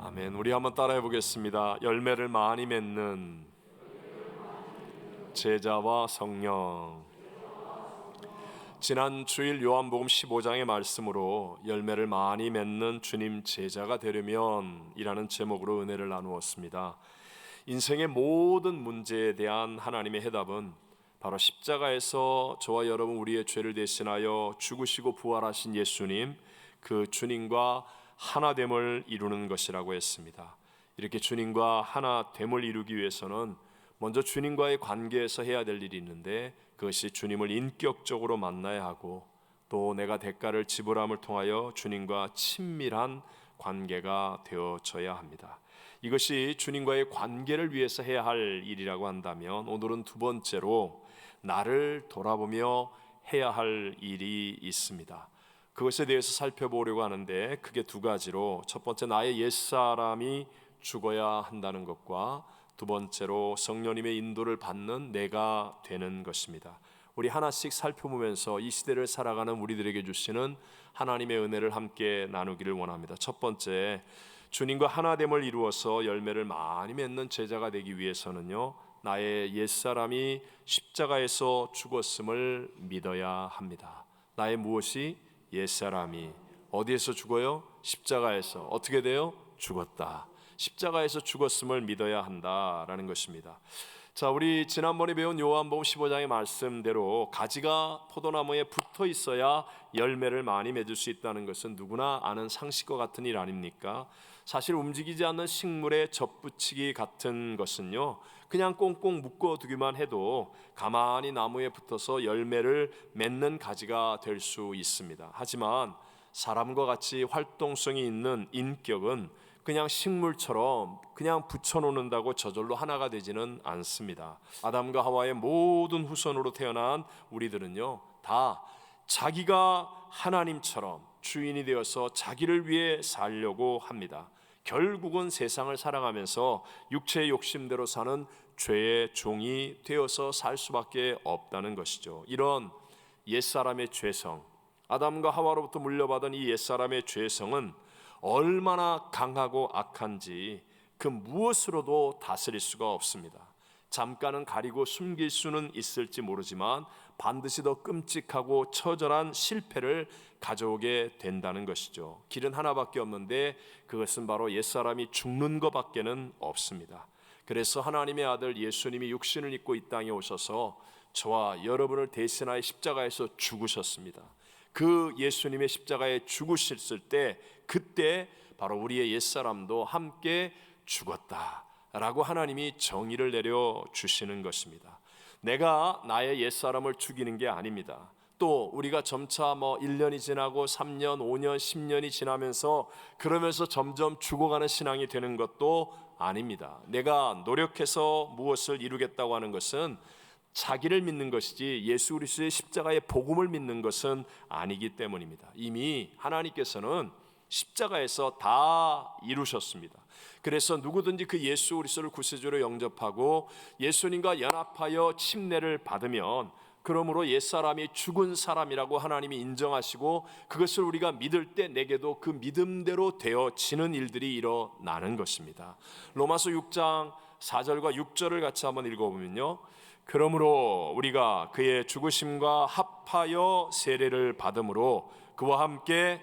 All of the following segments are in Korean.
아멘. 우리 한번 따라해 보겠습니다. 열매를 많이 맺는 제자와 성령. 지난 주일 요한복음 15장의 말씀으로 열매를 많이 맺는 주님 제자가 되려면 이라는 제목으로 은혜를 나누었습니다. 인생의 모든 문제에 대한 하나님의 해답은 바로 십자가에서 저와 여러분 우리의 죄를 대신하여 죽으시고 부활하신 예수님, 그 주님과 하나됨을 이루는 것이라고 했습니다. 이렇게 주님과 하나됨을 이루기 위해서는 먼저 주님과의 관계에서 해야 될 일이 있는데, 그것이 주님을 인격적으로 만나야 하고, 또 내가 대가를 지불함을 통하여 주님과 친밀한 관계가 되어져야 합니다. 이것이 주님과의 관계를 위해서 해야 할 일이라고 한다면, 오늘은 두 번째로 나를 돌아보며 해야 할 일이 있습니다. 그것에 대해서 살펴보려고 하는데, 크게 두 가지로, 첫 번째 나의 옛사람이 죽어야 한다는 것과 두 번째로 성령님의 인도를 받는 내가 되는 것입니다. 우리 하나씩 살펴보면서 이 시대를 살아가는 우리들에게 주시는 하나님의 은혜를 함께 나누기를 원합니다. 첫 번째, 주님과 하나됨을 이루어서 열매를 많이 맺는 제자가 되기 위해서는요, 나의 옛사람이 십자가에서 죽었음을 믿어야 합니다. 나의 무엇이? 옛사람이 어디에서 죽어요? 십자가에서. 어떻게 돼요? 죽었다. 십자가에서 죽었음을 믿어야 한다라는 것입니다. 자, 우리 지난번에 배운 요한복음 15장의 말씀대로 가지가 포도나무에 붙어 있어야 열매를 많이 맺을 수 있다는 것은 누구나 아는 상식과 같은 일 아닙니까? 사실 움직이지 않는 식물에 젖붙이기 같은 것은요, 그냥 꽁꽁 묶어두기만 해도 가만히 나무에 붙어서 열매를 맺는 가지가 될 수 있습니다. 하지만 사람과 같이 활동성이 있는 인격은 그냥 식물처럼 그냥 붙여놓는다고 저절로 하나가 되지는 않습니다. 아담과 하와의 모든 후손으로 태어난 우리들은요, 다 자기가 하나님처럼 주인이 되어서 자기를 위해 살려고 합니다. 결국은 세상을 살아가면서 육체의 욕심대로 사는 죄의 종이 되어서 살 수밖에 없다는 것이죠. 이런 옛사람의 죄성, 아담과 하와로부터 물려받은 이 옛사람의 죄성은 얼마나 강하고 악한지 그 무엇으로도 다스릴 수가 없습니다. 잠깐은 가리고 숨길 수는 있을지 모르지만 반드시 더 끔찍하고 처절한 실패를 가져오게 된다는 것이죠. 길은 하나밖에 없는데 그것은 바로 옛사람이 죽는 것밖에는 없습니다. 그래서 하나님의 아들 예수님이 육신을 입고 이 땅에 오셔서 저와 여러분을 대신하여 십자가에서 죽으셨습니다. 그 예수님의 십자가에 죽으셨을 때, 그때 바로 우리의 옛사람도 함께 죽었다라고 하나님이 정의를 내려주시는 것입니다. 내가 나의 옛사람을 죽이는 게 아닙니다. 또 우리가 점차 1년이 지나고 3년, 5년, 10년이 지나면서 그러면서 점점 죽어가는 신앙이 되는 것도 아닙니다. 내가 노력해서 무엇을 이루겠다고 하는 것은 자기를 믿는 것이지 예수 그리스도의 십자가의 복음을 믿는 것은 아니기 때문입니다. 이미 하나님께서는 십자가에서 다 이루셨습니다. 그래서 누구든지 그 예수 그리스도를 구세주로 영접하고 예수님과 연합하여 침례를 받으면, 그러므로 옛사람이 죽은 사람이라고 하나님이 인정하시고 그것을 우리가 믿을 때 내게도 그 믿음대로 되어지는 일들이 일어나는 것입니다. 로마서 6장 4절과 6절을 같이 한번 읽어보면요, 그러므로 우리가 그의 죽으심과 합하여 세례를 받음으로 그와 함께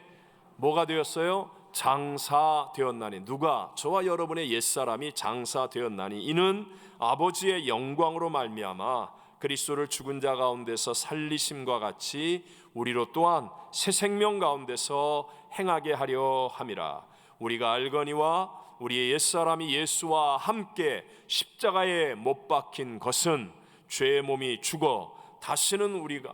뭐가 되었어요? 장사되었나니. 누가? 저와 여러분의 옛사람이 장사되었나니 이는 아버지의 영광으로 말미암아 그리스도를 죽은 자 가운데서 살리심과 같이 우리로 또한 새 생명 가운데서 행하게 하려 함이라. 우리가 알거니와 우리의 옛사람이 예수와 함께 십자가에 못 박힌 것은 죄의 몸이 죽어 다시는 우리가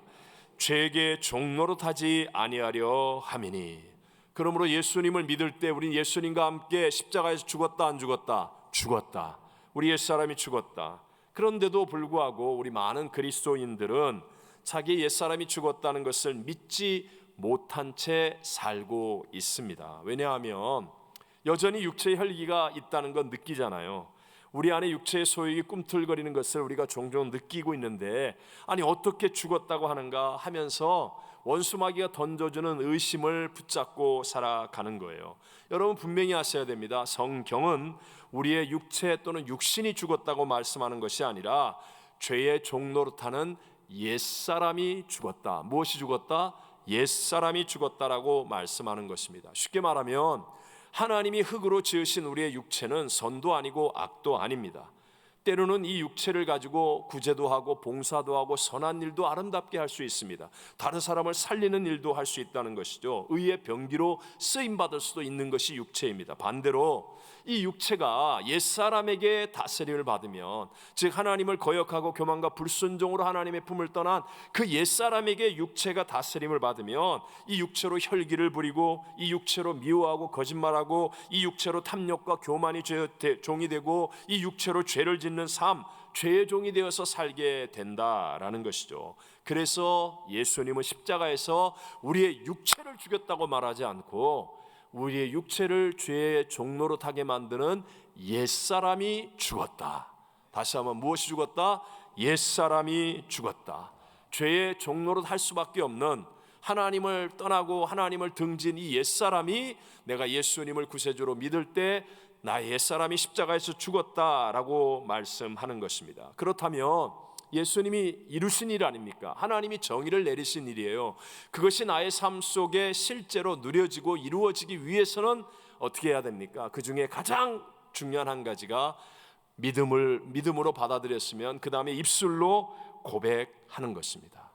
죄의 종로로 타지 아니하려 함이니. 그러므로 예수님을 믿을 때 우리는 예수님과 함께 십자가에서 죽었다 안 죽었다? 죽었다. 우리 옛사람이 죽었다. 그런데도 불구하고 우리 많은 그리스도인들은 자기 옛사람이 죽었다는 것을 믿지 못한 채 살고 있습니다. 왜냐하면 여전히 육체의 혈기가 있다는 건 느끼잖아요. 우리 안에 육체의 소욕이 꿈틀거리는 것을 우리가 종종 느끼고 있는데, 아니 어떻게 죽었다고 하는가 하면서 원수마귀가 던져주는 의심을 붙잡고 살아가는 거예요. 여러분 분명히 아셔야 됩니다. 성경은 우리의 육체 또는 육신이 죽었다고 말씀하는 것이 아니라 죄의 종노릇하는 옛사람이 죽었다. 무엇이 죽었다? 옛사람이 죽었다라고 말씀하는 것입니다. 쉽게 말하면 하나님이 흙으로 지으신 우리의 육체는 선도 아니고 악도 아닙니다. 때로는 이 육체를 가지고 구제도 하고 봉사도 하고 선한 일도 아름답게 할 수 있습니다. 다른 사람을 살리는 일도 할 수 있다는 것이죠. 의의 병기로 쓰임받을 수도 있는 것이 육체입니다. 반대로 이 육체가 옛사람에게 다스림을 받으면, 즉 하나님을 거역하고 교만과 불순종으로 하나님의 품을 떠난 그 옛사람에게 육체가 다스림을 받으면 이 육체로 혈기를 부리고 이 육체로 미워하고 거짓말하고 이 육체로 탐욕과 교만이 종이 되고 이 육체로 죄를 짓는 삶, 죄의 종이 되어서 살게 된다라는 것이죠. 그래서 예수님은 십자가에서 우리의 육체를 죽였다고 말하지 않고 우리의 육체를 죄의 종로로 타게 만드는 옛사람이 죽었다. 다시 한번, 무엇이 죽었다? 옛사람이 죽었다. 죄의 종로로 할 수밖에 없는, 하나님을 떠나고 하나님을 등진 이 옛사람이 내가 예수님을 구세주로 믿을 때 나의 옛사람이 십자가에서 죽었다라고 말씀하는 것입니다. 그렇다면 예수님이 이루신 일 아닙니까? 하나님이 정의를 내리신 일이에요. 그것이 나의 삶 속에 실제로 누려지고 이루어지기 위해서는 어떻게 해야 됩니까? 그 중에 가장 중요한 한 가지가 믿음으로 받아들였으면 그 다음에 입술로 고백하는 것입니다.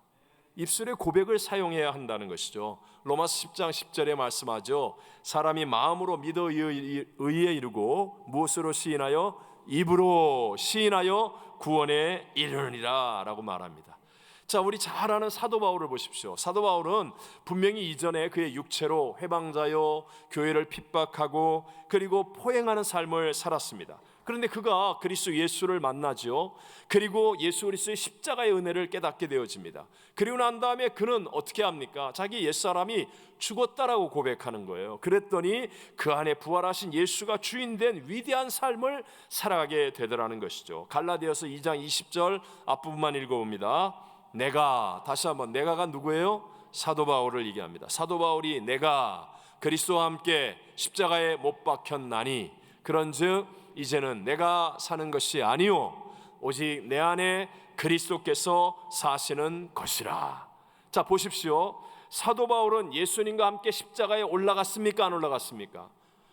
입술의 고백을 사용해야 한다는 것이죠. 로마서 10장 10절에 말씀하죠. 사람이 마음으로 믿어 의에 이르고 무엇으로 시인하여? 입으로 시인하여 구원에 이르느니라 라고 말합니다. 자, 우리 잘 아는 사도 바울을 보십시오. 사도 바울은 분명히 이전에 그의 육체로 회방자요 교회를 핍박하고 그리고 포행하는 삶을 살았습니다. 그런데 그가 그리스도 예수를 만나죠. 그리고 예수 그리스도의 십자가의 은혜를 깨닫게 되어집니다. 그리고 난 다음에 그는 어떻게 합니까? 자기 옛사람이 죽었다라고 고백하는 거예요. 그랬더니 그 안에 부활하신 예수가 주인된 위대한 삶을 살아가게 되더라는 것이죠. 갈라디아서 2장 20절 앞부분만 읽어봅니다. 내가, 다시 한번, 내가가 누구예요? 사도 바울을 얘기합니다. 사도 바울이 내가 그리스도와 함께 십자가에 못 박혔나니 그런즉 이제는 내가 사는 것이 아니요 오직 내 안에 그리스도께서 사시는 것이라. 자, 보십시오. 사도 바울은 예수님과 함께 십자가에 올라갔습니까? 안 올라갔습니까?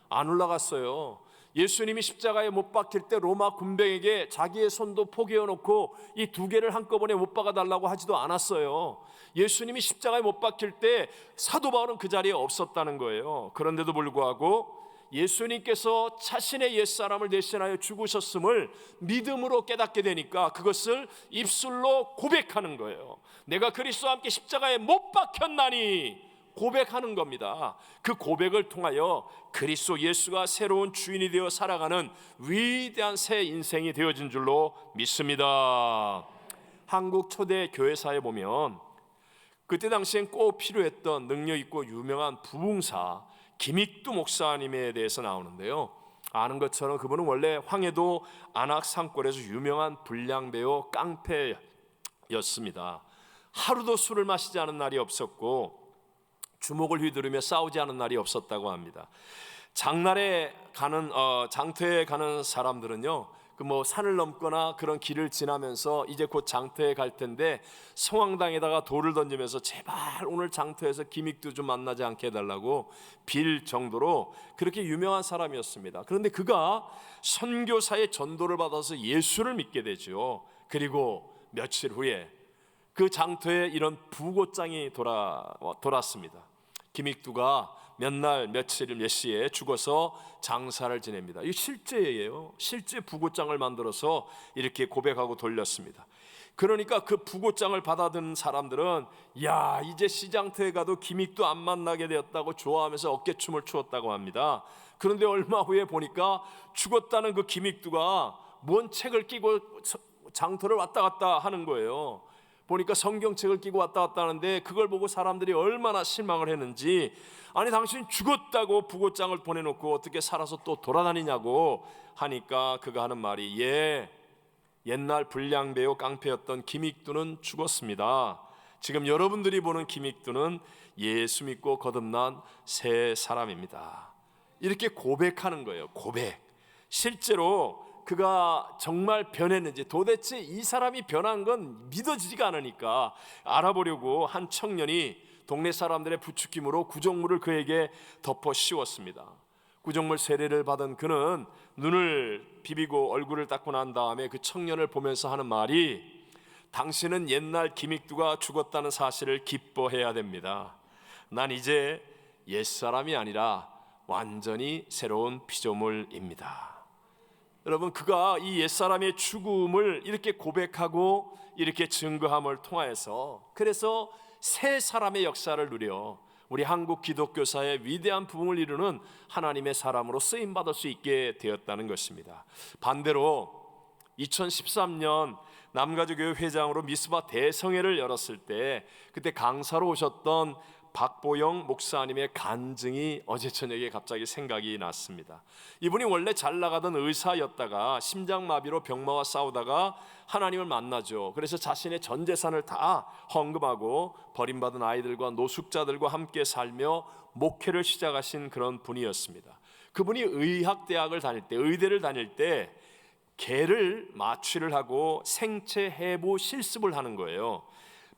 안 올라갔어요. 예수님이 십자가에 못 박힐 때 로마 군병에게 자기의 손도 포개어 놓고 이 두 개를 한꺼번에 못 박아 달라고 하지도 않았어요. 예수님이 십자가에 못 박힐 때 사도 바울은 그 자리에 없었다는 거예요. 그런데도 불구하고 예수님께서 자신의 옛사람을 대신하여 죽으셨음을 믿음으로 깨닫게 되니까 그것을 입술로 고백하는 거예요. 내가 그리스도와 함께 십자가에 못 박혔나니 고백하는 겁니다. 그 고백을 통하여 그리스도 예수가 새로운 주인이 되어 살아가는 위대한 새 인생이 되어진 줄로 믿습니다. 한국 초대 교회사에 보면 그때 당시엔 꼭 필요했던 능력 있고 유명한 부흥사 김익두 목사님에 대해서 나오는데요. 아는 것처럼 그분은 원래 황해도 안악 산골에서 유명한 불량배우 깡패였습니다. 하루도 술을 마시지 않은 날이 없었고 주먹을 휘두르며 싸우지 않은 날이 없었다고 합니다. 장터에 가는 사람들은요, 그 산을 넘거나 그런 길을 지나면서 이제 곧 장터에 갈 텐데 성황당에다가 돌을 던지면서 제발 오늘 장터에서 김익두 좀 만나지 않게 해달라고 빌 정도로 그렇게 유명한 사람이었습니다. 그런데 그가 선교사의 전도를 받아서 예수를 믿게 되죠. 그리고 며칠 후에 그 장터에 이런 부고장이 돌았습니다. 김익두가 몇 날 며칠 몇 시에 죽어서 장사를 지냅니다. 이게 실제예요. 실제 부고장을 만들어서 이렇게 고백하고 돌렸습니다. 그러니까 그 부고장을 받아든 사람들은 야, 이제 시장터에 가도 김익두 안 만나게 되었다고 좋아하면서 어깨춤을 추었다고 합니다. 그런데 얼마 후에 보니까 죽었다는 그 김익두가 뭔 책을 끼고 장터를 왔다 갔다 하는 거예요. 보니까 성경책을 끼고 왔다 갔다 하는데 그걸 보고 사람들이 얼마나 실망을 했는지, 아니 당신 죽었다고 부고장을 보내놓고 어떻게 살아서 또 돌아다니냐고 하니까 그가 하는 말이 옛날 불량배우 깡패였던 김익두는 죽었습니다. 지금 여러분들이 보는 기믹두는 예수 믿고 거듭난 새 사람입니다. 이렇게 고백하는 거예요. 고백. 실제로 그가 정말 변했는지, 도대체 이 사람이 변한 건 믿어지지가 않으니까 알아보려고 한 청년이 동네 사람들의 부추김으로 구정물을 그에게 덮어 씌웠습니다. 구정물 세례를 받은 그는 눈을 비비고 얼굴을 닦고 난 다음에 그 청년을 보면서 하는 말이, 당신은 옛날 기믹두가 죽었다는 사실을 기뻐해야 됩니다. 난 이제 옛사람이 아니라 완전히 새로운 피조물입니다. 여러분, 그가 이 옛사람의 죽음을 이렇게 고백하고 이렇게 증거함을 통하여서, 그래서 새 사람의 역사를 누려 우리 한국 기독교사의 위대한 부흥을 이루는 하나님의 사람으로 쓰임받을 수 있게 되었다는 것입니다. 반대로 2013년 남가주교회 회장으로 미스바 대성회를 열었을 때, 그때 강사로 오셨던 박보영 목사님의 간증이 어제 저녁에 갑자기 생각이 났습니다. 이분이 원래 잘 나가던 의사였다가 심장마비로 병마와 싸우다가 하나님을 만나죠. 그래서 자신의 전 재산을 다 헌금하고 버림받은 아이들과 노숙자들과 함께 살며 목회를 시작하신 그런 분이었습니다. 그분이 의학대학을 다닐 때, 의대를 다닐 때 개를 마취를 하고 생체 해부 실습을 하는 거예요.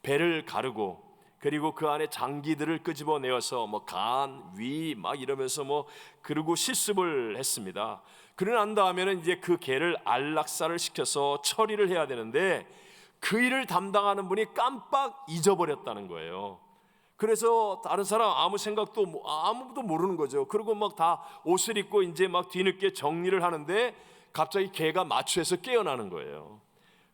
배를 가르고, 그리고 그 안에 장기들을 끄집어내어서 간, 위 막 이러면서 그러고 실습을 했습니다. 그러고 난 다음에는 이제 그 개를 안락사를 시켜서 처리를 해야 되는데, 그 일을 담당하는 분이 깜빡 잊어버렸다는 거예요. 그래서 다른 사람 아무 생각도 아무도 모르는 거죠. 그리고 다 옷을 입고 이제 뒤늦게 정리를 하는데 갑자기 개가 마취해서 깨어나는 거예요.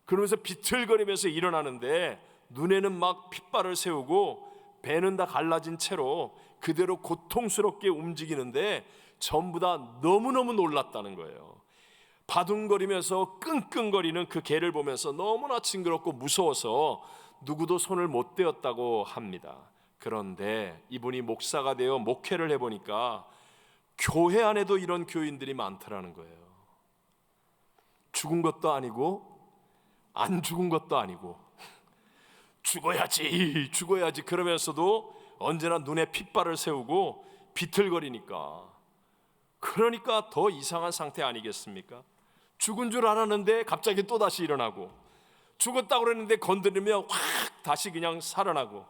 그러면서 비틀거리면서 일어나는데 눈에는 핏발을 세우고 배는 다 갈라진 채로 그대로 고통스럽게 움직이는데 전부 다 너무너무 놀랐다는 거예요. 바둥거리면서 끙끙거리는 그 개를 보면서 너무나 징그럽고 무서워서 누구도 손을 못 대었다고 합니다. 그런데 이분이 목사가 되어 목회를 해보니까 교회 안에도 이런 교인들이 많더라는 거예요. 죽은 것도 아니고 안 죽은 것도 아니고 죽어야지 그러면서도 언제나 눈에 핏발을 세우고 비틀거리니까, 그러니까 더 이상한 상태 아니겠습니까? 죽은 줄 알았는데 갑자기 또다시 일어나고, 죽었다고 그랬는데 건드리면 확 다시 그냥 살아나고,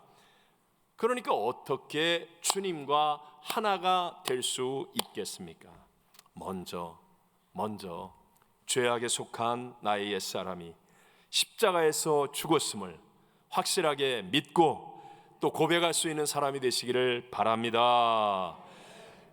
그러니까 어떻게 주님과 하나가 될 수 있겠습니까? 먼저 죄악에 속한 나의 옛사람이 십자가에서 죽었음을 확실하게 믿고 또 고백할 수 있는 사람이 되시기를 바랍니다.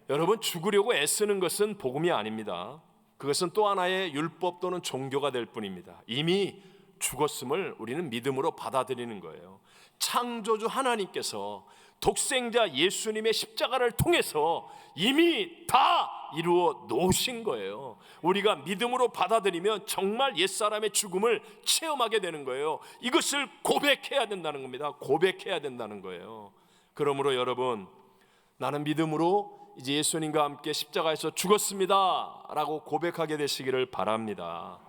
여러분, 죽으려고 애쓰는 것은 복음이 아닙니다. 그것은 또 하나의 율법 또는 종교가 될 뿐입니다. 이미 죽었음을 우리는 믿음으로 받아들이는 거예요. 창조주 하나님께서 독생자 예수님의 십자가를 통해서 이미 다 이루어 놓으신 거예요. 우리가 믿음으로 받아들이면 정말 옛사람의 죽음을 체험하게 되는 거예요. 이것을 고백해야 된다는 겁니다. 고백해야 된다는 거예요. 그러므로 여러분, 나는 믿음으로 이제 예수님과 함께 십자가에서 죽었습니다 라고 고백하게 되시기를 바랍니다.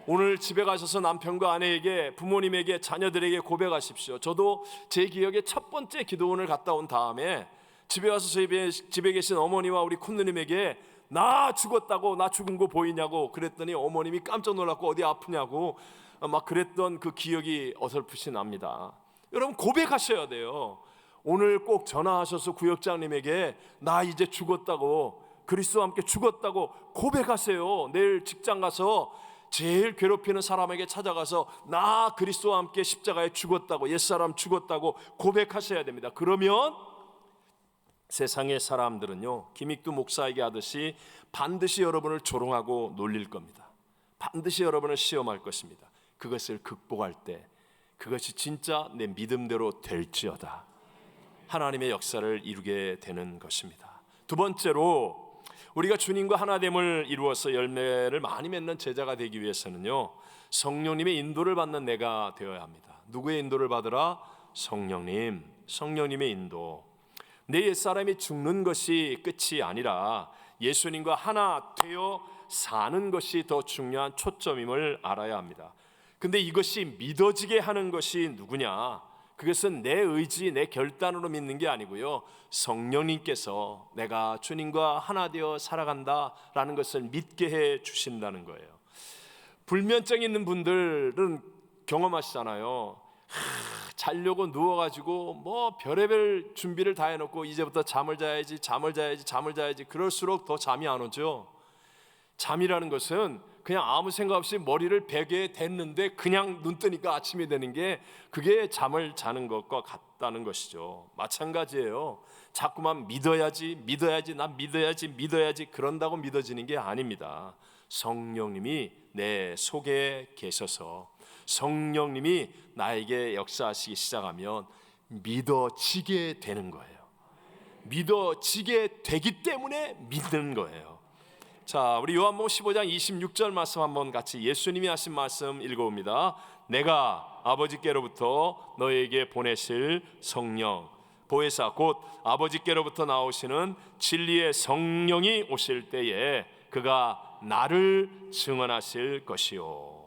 오늘 집에 가셔서 남편과 아내에게, 부모님에게, 자녀들에게 고백하십시오. 저도 제 기억에 첫 번째 기도원을 갔다 온 다음에 집에 가서 집에 계신 어머니와 우리 쿤누님에게 나 죽었다고, 나 죽은 거 보이냐고 그랬더니 어머님이 깜짝 놀랐고 어디 아프냐고 막 그랬던 그 기억이 어설프시 납니다. 여러분, 고백하셔야 돼요. 오늘 꼭 전화하셔서 구역장님에게 나 이제 죽었다고, 그리스도와 함께 죽었다고 고백하세요. 내일 직장 가서 제일 괴롭히는 사람에게 찾아가서 나 그리스도와 함께 십자가에 죽었다고, 옛사람 죽었다고 고백하셔야 됩니다. 그러면 세상의 사람들은요, 김익두 목사에게 하듯이 반드시 여러분을 조롱하고 놀릴 겁니다. 반드시 여러분을 시험할 것입니다. 그것을 극복할 때 그것이 진짜 내 믿음대로 될지어다 하나님의 역사를 이루게 되는 것입니다. 두 번째로, 우리가 주님과 하나됨을 이루어서 열매를 많이 맺는 제자가 되기 위해서는요, 성령님의 인도를 받는 내가 되어야 합니다. 누구의 인도를 받으라? 성령님의 인도. 내 옛사람이 죽는 것이 끝이 아니라 예수님과 하나 되어 사는 것이 더 중요한 초점임을 알아야 합니다. 근데 이것이 믿어지게 하는 것이 누구냐? 그것은 내 의지, 내 결단으로 믿는 게 아니고요, 성령님께서 내가 주님과 하나 되어 살아간다라는 것을 믿게 해 주신다는 거예요. 불면증 있는 분들은 경험하시잖아요. 자려고 누워가지고 뭐 별의별 준비를 다 해놓고 이제부터 잠을 자야지 그럴수록 더 잠이 안 오죠. 잠이라는 것은 그냥 아무 생각 없이 머리를 베개에 댔는데 그냥 눈 뜨니까 아침이 되는 게, 그게 잠을 자는 것과 같다는 것이죠. 마찬가지예요. 자꾸만 믿어야지 난 믿어야지 그런다고 믿어지는 게 아닙니다. 성령님이 내 속에 계셔서 성령님이 나에게 역사하시기 시작하면 믿어지게 되는 거예요. 믿어지게 되기 때문에 믿는 거예요. 자, 우리 요한복음 15장 26절 말씀 한번 같이 예수님이 하신 말씀 읽어봅니다. 내가 아버지께로부터 너에게 보내실 성령, 보혜사 곧 아버지께로부터 나오시는 진리의 성령이 오실 때에 그가 나를 증언하실 것이요.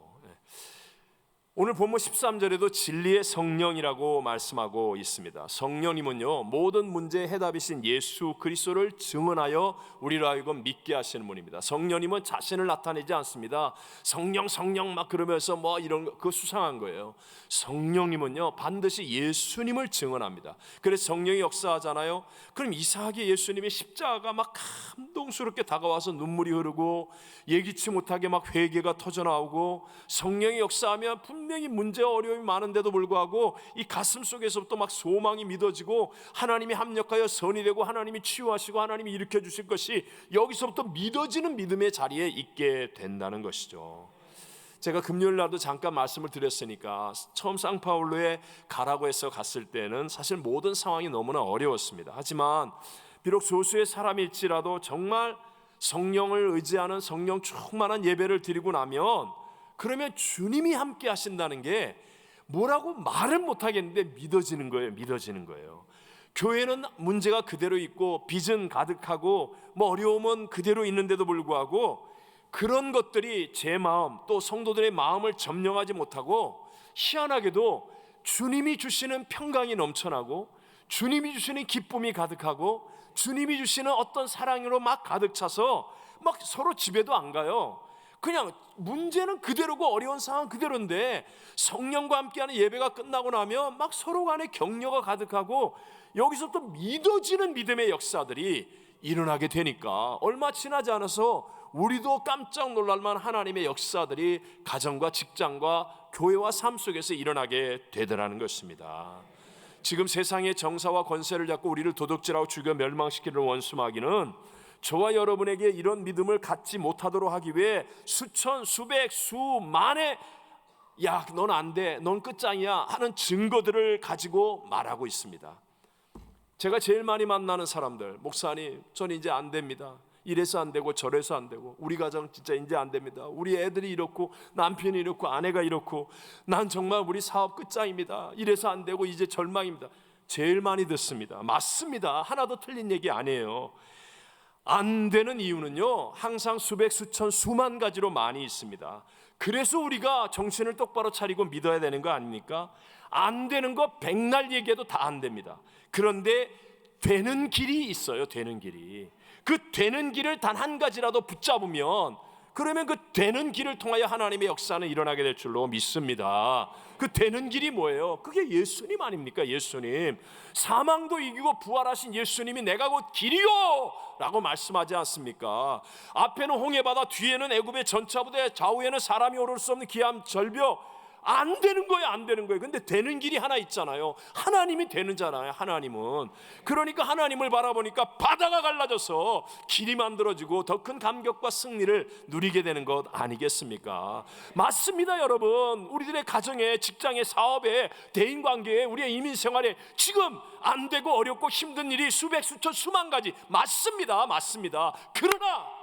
오늘 본문 13절에도 진리의 성령이라고 말씀하고 있습니다. 성령님은요, 모든 문제의 해답이신 예수 그리스도를 증언하여 우리로 하여금 믿게 하시는 분입니다. 성령님은 자신을 나타내지 않습니다. 성령 막 그러면서 뭐 이런 거, 그거 수상한 거예요. 성령님은요, 반드시 예수님을 증언합니다. 그래서 성령이 역사하잖아요. 그럼 이상하게 예수님의 십자가가 막 감동스럽게 다가와서 눈물이 흐르고 예기치 못하게 막 회개가 터져나오고, 성령이 역사하면 분명히 문제와 어려움이 많은데도 불구하고 이 가슴 속에서부터 막 소망이 믿어지고, 하나님이 합력하여 선이 되고 하나님이 치유하시고 하나님이 일으켜 주실 것이 여기서부터 믿어지는 믿음의 자리에 있게 된다는 것이죠. 제가 금요일 날도 잠깐 말씀을 드렸으니까, 처음 상파울로에 가라고 해서 갔을 때는 사실 모든 상황이 너무나 어려웠습니다. 하지만 비록 소수의 사람일지라도 정말 성령을 의지하는 성령 충만한 예배를 드리고 나면, 그러면 주님이 함께 하신다는 게 뭐라고 말은 못하겠는데 믿어지는 거예요. 교회는 문제가 그대로 있고 빚은 가득하고 뭐 어려움은 그대로 있는데도 불구하고 그런 것들이 제 마음, 또 성도들의 마음을 점령하지 못하고, 희한하게도 주님이 주시는 평강이 넘쳐나고 주님이 주시는 기쁨이 가득하고 주님이 주시는 어떤 사랑으로 막 가득 차서 막 서로 집에도 안 가요. 그냥 문제는 그대로고 어려운 상황 그대로인데, 성령과 함께하는 예배가 끝나고 나면 막 서로 간에 격려가 가득하고 여기서부터 믿어지는 믿음의 역사들이 일어나게 되니까, 얼마 지나지 않아서 우리도 깜짝 놀랄만 하나님의 역사들이 가정과 직장과 교회와 삶 속에서 일어나게 되더라는 것입니다. 지금 세상의 정사와 권세를 잡고 우리를 도둑질하고 죽여 멸망시키는 원수마귀는 저와 여러분에게 이런 믿음을 갖지 못하도록 하기 위해 수천, 수백, 수만의 야, 넌 안 돼, 넌 끝장이야 하는 증거들을 가지고 말하고 있습니다. 제가 제일 많이 만나는 사람들, 목사님, 전 이제 안 됩니다. 이래서 안 되고 저래서 안 되고, 우리 가정 진짜 이제 안 됩니다. 우리 애들이 이렇고 남편이 이렇고 아내가 이렇고, 난 정말 우리 사업 끝장입니다. 이래서 안 되고 이제 절망입니다. 제일 많이 듣습니다. 맞습니다. 하나도 틀린 얘기 아니에요. 안 되는 이유는요, 항상 수백, 수천, 수만 가지로 많이 있습니다. 그래서 우리가 정신을 똑바로 차리고 믿어야 되는 거 아닙니까? 안 되는 거 백날 얘기해도 다 안 됩니다. 그런데 되는 길이 있어요. 되는 길이. 그 되는 길을 단 한 가지라도 붙잡으면, 그러면 그 되는 길을 통하여 하나님의 역사는 일어나게 될 줄로 믿습니다. 그 되는 길이 뭐예요? 그게 예수님 아닙니까? 예수님. 사망도 이기고 부활하신 예수님이 내가 곧 길이요 라고 말씀하지 않습니까? 앞에는 홍해바다, 뒤에는 애굽의 전차부대, 좌우에는 사람이 오를 수 없는 기암 절벽. 안 되는 거예요, 안 되는 거예요. 근데 되는 길이 하나 있잖아요. 하나님이 되는잖아요, 하나님은. 그러니까 하나님을 바라보니까 바다가 갈라져서 길이 만들어지고 더 큰 감격과 승리를 누리게 되는 것 아니겠습니까? 맞습니다, 여러분. 우리들의 가정에, 직장에, 사업에, 대인관계에, 우리의 이민생활에 지금 안 되고 어렵고 힘든 일이 수백, 수천, 수만 가지. 맞습니다, 맞습니다. 그러나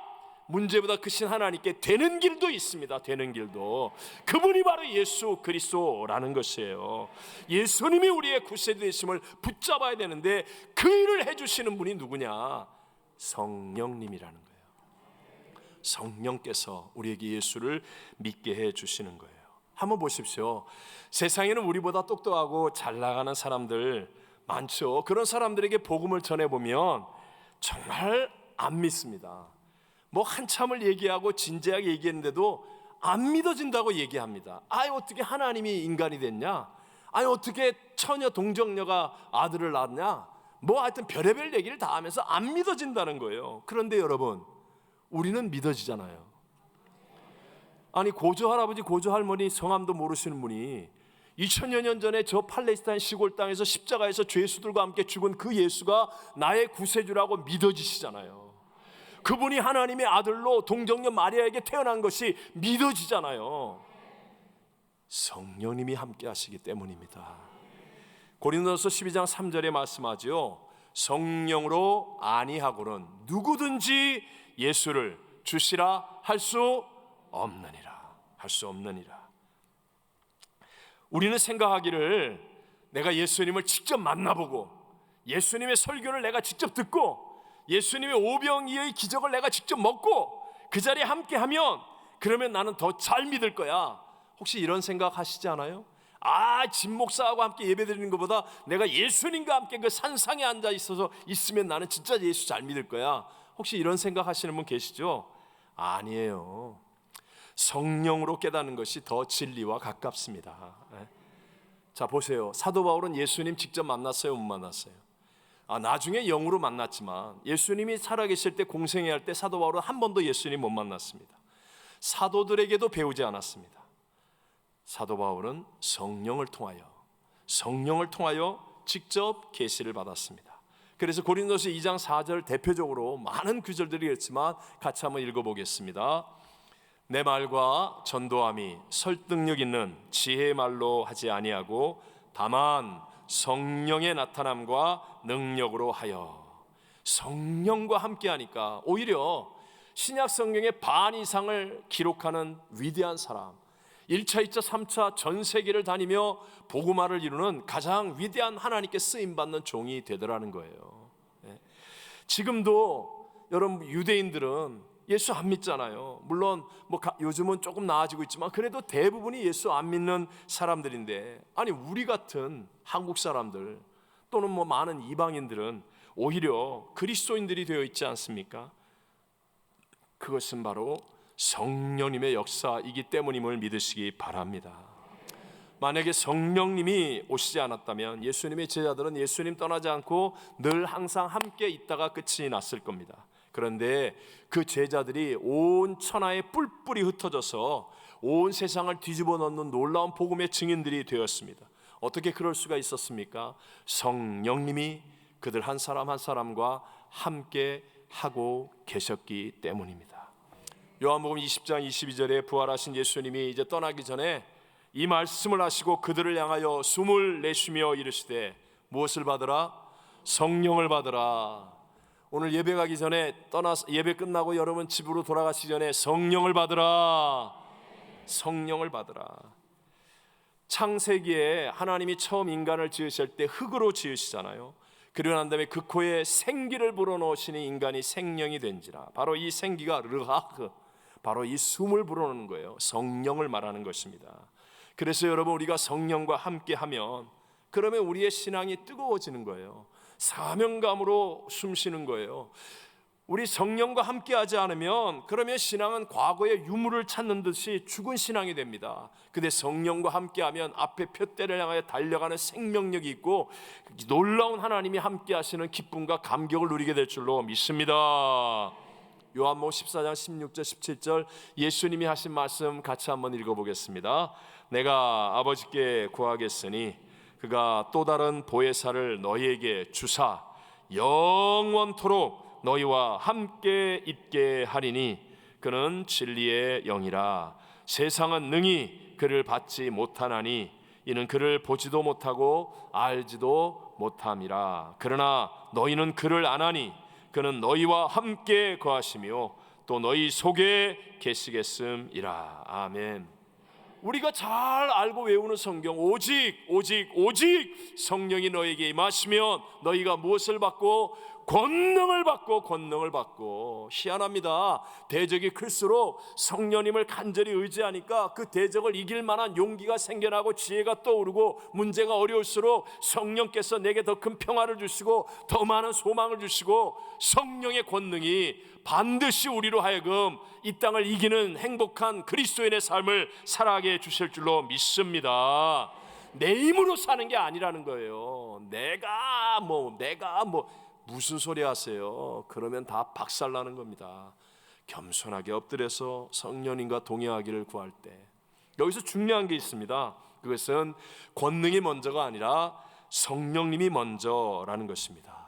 문제보다 크신 하나님께 되는 길도 있습니다. 되는 길도. 그분이 바로 예수 그리스도라는 것이에요. 예수님이 우리의 구세주 되심을 붙잡아야 되는데, 그 일을 해주시는 분이 누구냐? 성령님이라는 거예요. 성령께서 우리에게 예수를 믿게 해주시는 거예요. 한번 보십시오. 세상에는 우리보다 똑똑하고 잘 나가는 사람들 많죠. 그런 사람들에게 복음을 전해보면 정말 안 믿습니다. 뭐 한참을 얘기하고 진지하게 얘기했는데도 안 믿어진다고 얘기합니다. 어떻게 하나님이 인간이 됐냐? 어떻게 처녀 동정녀가 아들을 낳았냐? 뭐 하여튼 별의별 얘기를 다 하면서 안 믿어진다는 거예요. 그런데 여러분, 우리는 믿어지잖아요. 고조 할아버지, 고조 할머니 성함도 모르시는 분이 2000여 년 전에 저 팔레스타인 시골 땅에서 십자가에서 죄수들과 함께 죽은 그 예수가 나의 구세주라고 믿어지시잖아요. 그분이 하나님의 아들로 동정녀 마리아에게 태어난 것이 믿어지잖아요. 성령님이 함께 하시기 때문입니다. 고린도서 12장 3절에 말씀하죠. 성령으로 아니하고는 누구든지 예수를 주시라 할 수 없느니라. 할 수 없느니라. 우리는 생각하기를 내가 예수님을 직접 만나보고 예수님의 설교를 내가 직접 듣고 예수님의 오병이어의 기적을 내가 직접 먹고 그 자리에 함께하면 그러면 나는 더 잘 믿을 거야. 혹시 이런 생각 하시지 않아요? 진 목사하고 함께 예배드리는 것보다 내가 예수님과 함께 그 산상에 앉아 있으면 나는 진짜 예수 잘 믿을 거야. 혹시 이런 생각 하시는 분 계시죠? 아니에요. 성령으로 깨닫는 것이 더 진리와 가깝습니다. 자, 보세요. 사도 바울은 예수님 직접 만났어요, 못 만났어요? 나중에 영으로 만났지만 예수님이 살아계실 때 공생애할 때 사도 바울은 한 번도 예수님 못 만났습니다. 사도들에게도 배우지 않았습니다. 사도 바울은 성령을 통하여 직접 계시를 받았습니다. 그래서 고린도서 2장 4절 대표적으로 많은 구절들이 있지만 같이 한번 읽어보겠습니다. 내 말과 전도함이 설득력 있는 지혜의 말로 하지 아니하고 다만 성령의 나타남과 능력으로 하여. 성령과 함께하니까 오히려 신약 성경의 반 이상을 기록하는 위대한 사람, 1차, 2차, 3차 전 세계를 다니며 복음화를 이루는 가장 위대한 하나님께 쓰임받는 종이 되더라는 거예요. 지금도 여러분 유대인들은 예수 안 믿잖아요. 물론 요즘은 조금 나아지고 있지만 그래도 대부분이 예수 안 믿는 사람들인데, 우리 같은 한국 사람들 또는 많은 이방인들은 오히려 그리스도인들이 되어 있지 않습니까? 그것은 바로 성령님의 역사이기 때문임을 믿으시기 바랍니다. 만약에 성령님이 오시지 않았다면 예수님의 제자들은 예수님 떠나지 않고 늘 항상 함께 있다가 끝이 났을 겁니다. 그런데 그 제자들이 온 천하에 뿔뿔이 흩어져서 온 세상을 뒤집어 놓는 놀라운 복음의 증인들이 되었습니다. 어떻게 그럴 수가 있었습니까? 성령님이 그들 한 사람 한 사람과 함께 하고 계셨기 때문입니다. 요한복음 20장 22절에 부활하신 예수님이 이제 떠나기 전에 이 말씀을 하시고 그들을 향하여 숨을 내쉬며 이르시되 무엇을 받으라? 성령을 받으라. 오늘 예배 가기 전에 예배 끝나고 여러분 집으로 돌아가시기 전에 성령을 받으라. 성령을 받으라. 창세기에 하나님이 처음 인간을 지으실 때 흙으로 지으시잖아요. 그리고 난 다음에 그 코에 생기를 불어넣으시니 인간이 생명이 된지라. 바로 이 생기가 르하크, 바로 이 숨을 불어넣는 거예요. 성령을 말하는 것입니다. 그래서 여러분 우리가 성령과 함께하면 그러면 우리의 신앙이 뜨거워지는 거예요. 사명감으로 숨쉬는 거예요. 우리 성령과 함께하지 않으면 그러면 신앙은 과거의 유물을 찾는 듯이 죽은 신앙이 됩니다. 근데 성령과 함께하면 앞에 표대를 향하여 달려가는 생명력이 있고 놀라운 하나님이 함께하시는 기쁨과 감격을 누리게 될 줄로 믿습니다. 요한복음 14장 16절 17절 예수님이 하신 말씀 같이 한번 읽어보겠습니다. 내가 아버지께 구하겠으니 그가 또 다른 보혜사를 너희에게 주사 영원토록 너희와 함께 있게 하리니 그는 진리의 영이라. 세상은 능히 그를 받지 못하나니 이는 그를 보지도 못하고 알지도 못함이라. 그러나 너희는 그를 아나니 그는 너희와 함께 거하시며 또 너희 속에 계시겠음이라. 아멘. 우리가 잘 알고 외우는 성경, 오직 성령이 너에게 임하시면 너희가 무엇을 받고? 권능을 받고. 희한합니다. 대적이 클수록 성령님을 간절히 의지하니까 그 대적을 이길 만한 용기가 생겨나고 지혜가 떠오르고, 문제가 어려울수록 성령께서 내게 더 큰 평화를 주시고 더 많은 소망을 주시고, 성령의 권능이 반드시 우리로 하여금 이 땅을 이기는 행복한 그리스도인의 삶을 살아가게 해주실 줄로 믿습니다. 내 힘으로 사는 게 아니라는 거예요. 내가 무슨 소리 하세요? 그러면 다 박살나는 겁니다. 겸손하게 엎드려서 성령님과 동행하기를 구할 때, 여기서 중요한 게 있습니다. 그것은 권능이 먼저가 아니라 성령님이 먼저라는 것입니다.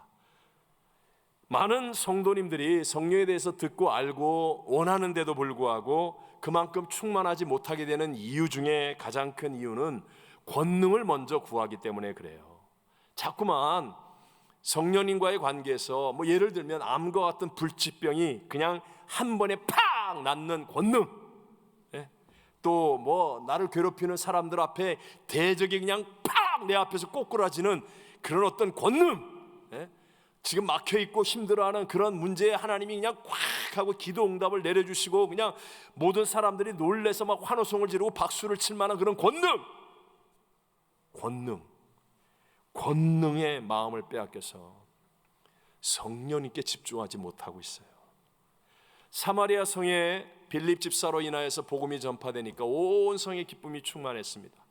많은 성도님들이 성령에 대해서 듣고 알고 원하는데도 불구하고 그만큼 충만하지 못하게 되는 이유 중에 가장 큰 이유는 권능을 먼저 구하기 때문에 그래요. 자꾸만 성령님과의 관계에서 예를 들면 암과 같은 불치병이 그냥 한 번에 팍 낫는 권능, 또 나를 괴롭히는 사람들 앞에 대적이 그냥 팍 내 앞에서 꼬꾸라지는 그런 어떤 권능, 지금 막혀있고 힘들어하는 그런 문제에 하나님이 그냥 꽉 하고 기도 응답을 내려주시고 그냥 모든 사람들이 놀래서 막 환호성을 지르고 박수를 칠 만한 그런 권능의 마음을 빼앗겨서 성령님께 집중하지 못하고 있어요. 사마리아 성에 빌립 집사로 인하여서 복음이 전파되니까 온 성에 기쁨이 충만했습니다.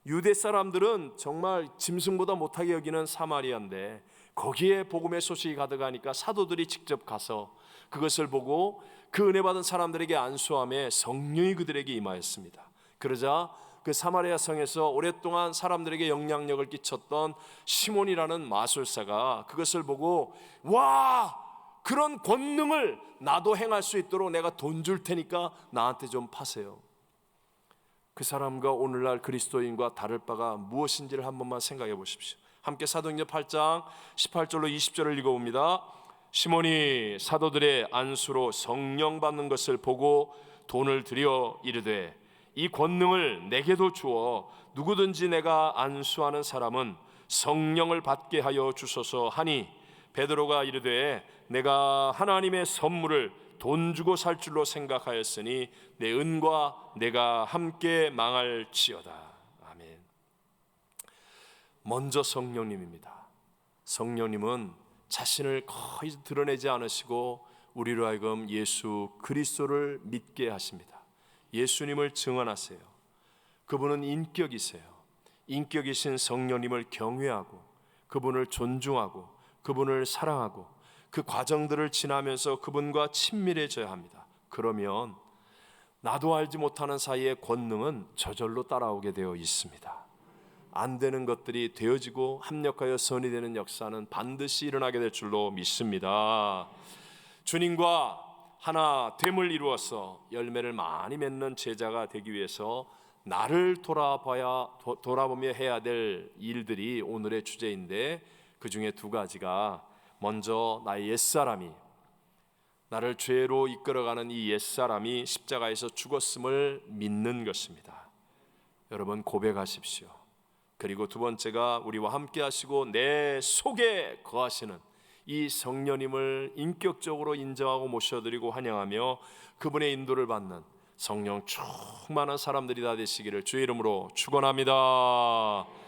유대 사람들은 정말 짐승보다 못하게 여기는 사마리아인데 거기에 복음의 소식이 가득하니까 사도들이 직접 가서 그것을 보고 그 은혜 받은 사람들에게 안수함에 성령이 그들에게 임하였습니다. 그러자 그 사마리아 성에서 오랫동안 사람들에게 영향력을 끼쳤던 시몬이라는 마술사가 그것을 보고, 와, 그런 권능을 나도 행할 수 있도록 내가 돈 줄 테니까 나한테 좀 파세요. 그 사람과 오늘날 그리스도인과 다를 바가 무엇인지를 한 번만 생각해 보십시오. 함께 사도행전 8장 18절로 20절을 읽어봅니다. 시몬이 사도들의 안수로 성령 받는 것을 보고 돈을 들여 이르되, 이 권능을 내게도 주어 누구든지 내가 안수하는 사람은 성령을 받게 하여 주소서 하니, 베드로가 이르되 내가 하나님의 선물을 돈 주고 살 줄로 생각하였으니 내 은과 내가 함께 망할지어다. 아멘. 먼저 성령님입니다. 성령님은 자신을 거의 드러내지 않으시고 우리로 하여금 예수 그리스도를 믿게 하십니다. 예수님을 증언하세요. 그분은 인격이세요. 인격이신 성령님을 경외하고 그분을 존중하고 그분을 사랑하고 그 과정들을 지나면서 그분과 친밀해져야 합니다. 그러면 나도 알지 못하는 사이에 권능은 저절로 따라오게 되어 있습니다. 안 되는 것들이 되어지고 합력하여 선이 되는 역사는 반드시 일어나게 될 줄로 믿습니다. 주님과 하나 됨을 이루어서 열매를 많이 맺는 제자가 되기 위해서 나를 돌아보며 해야 될 일들이 오늘의 주제인데, 그 중에 두 가지가, 먼저 나의 옛사람이, 나를 죄로 이끌어가는 이 옛사람이 십자가에서 죽었음을 믿는 것입니다. 여러분 고백하십시오. 그리고 두 번째가 우리와 함께 하시고 내 속에 거하시는 이 성령님을 인격적으로 인정하고 모셔드리고 환영하며 그분의 인도를 받는 성령 충만한 사람들이 다 되시기를 주의 이름으로 축원합니다.